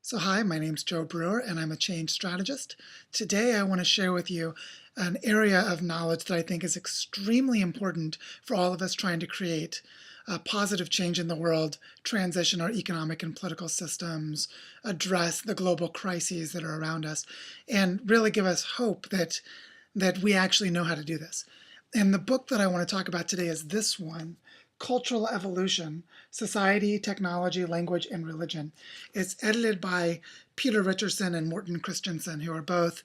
So hi, my name's Joe Brewer and I'm a change strategist. Today I want to share with you an area of knowledge that I think is extremely important for all of us trying to create a positive change in the world, transition our economic and political systems, address the global crises that are around us, and really give us hope that we actually know how to do this. And the book that I want to talk about today is this one, Cultural Evolution, Society, Technology, Language, and Religion. It's edited by Peter Richerson and Morten Christiansen, who are both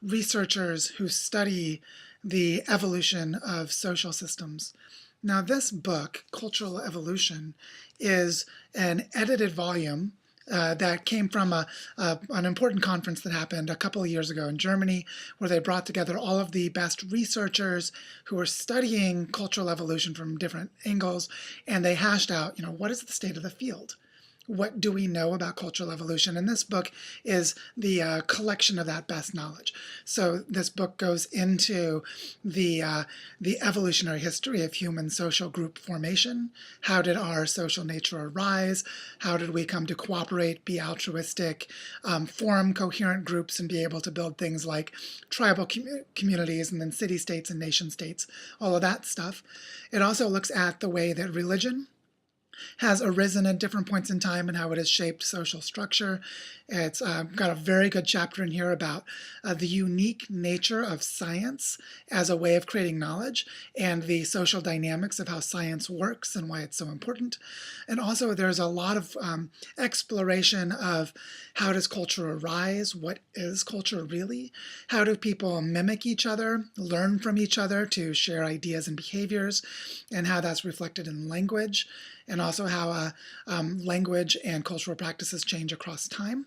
researchers who study the evolution of social systems. Now, this book, Cultural Evolution, is an edited volume that came from an important conference that happened a couple of years ago in Germany, where they brought together all of the best researchers who were studying cultural evolution from different angles, and they hashed out, what is the state of the field? What do we know about cultural evolution? And this book is the collection of that best knowledge. So this book goes into the evolutionary history of human social group formation. How did our social nature arise? How did we come to cooperate, be altruistic, form coherent groups, and be able to build things like tribal communities and then city-states and nation-states, all of that stuff. It also looks at the way that religion has arisen at different points in time and how it has shaped social structure. It's got a very good chapter in here about the unique nature of science as a way of creating knowledge and the social dynamics of how science works and why it's so important. And also there's a lot of exploration of how does culture arise? What is culture really? How do people mimic each other, learn from each other to share ideas and behaviors, and how that's reflected in language, and also how language and cultural practices change across time.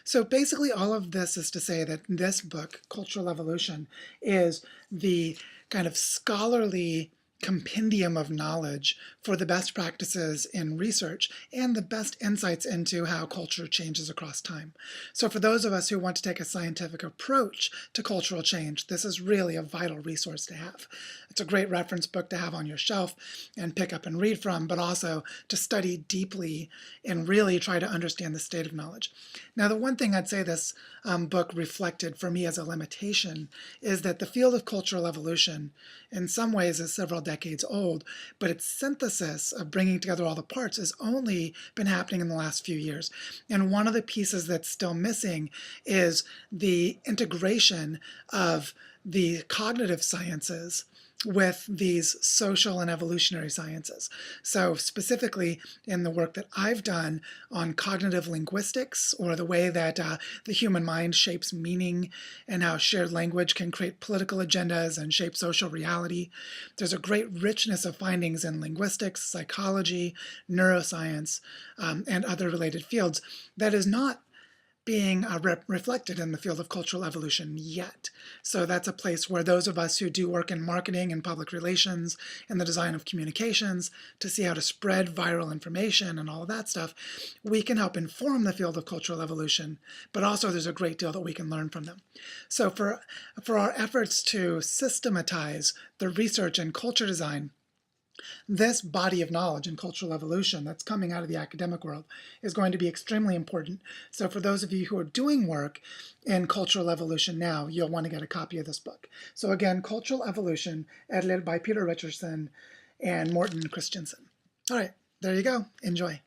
So basically all of this is to say that this book, Cultural Evolution, is the kind of scholarly compendium of knowledge for the best practices in research and the best insights into how culture changes across time. So for those of us who want to take a scientific approach to cultural change, this is really a vital resource to have. It's a great reference book to have on your shelf and pick up and read from, but also to study deeply and really try to understand the state of knowledge. Now, the one thing I'd say this book reflected for me as a limitation is that the field of cultural evolution in some ways is several decades old, but its synthesis of bringing together all the parts has only been happening in the last few years. And one of the pieces that's still missing is the integration of the cognitive sciences with these social and evolutionary sciences. So specifically in the work that I've done on cognitive linguistics, or the way that the human mind shapes meaning and how shared language can create political agendas and shape social reality, there's a great richness of findings in linguistics, psychology, neuroscience, and other related fields that is not being reflected in the field of cultural evolution yet. So that's a place where those of us who do work in marketing and public relations and the design of communications to see how to spread viral information and all of that stuff, we can help inform the field of cultural evolution, but also there's a great deal that we can learn from them. So for our efforts to systematize the research in culture design, this body of knowledge in cultural evolution that's coming out of the academic world is going to be extremely important. So for those of you who are doing work in cultural evolution now, you'll want to get a copy of this book. So again, Cultural Evolution, edited by Peter Richerson and Morten Christiansen. All right, there you go. Enjoy.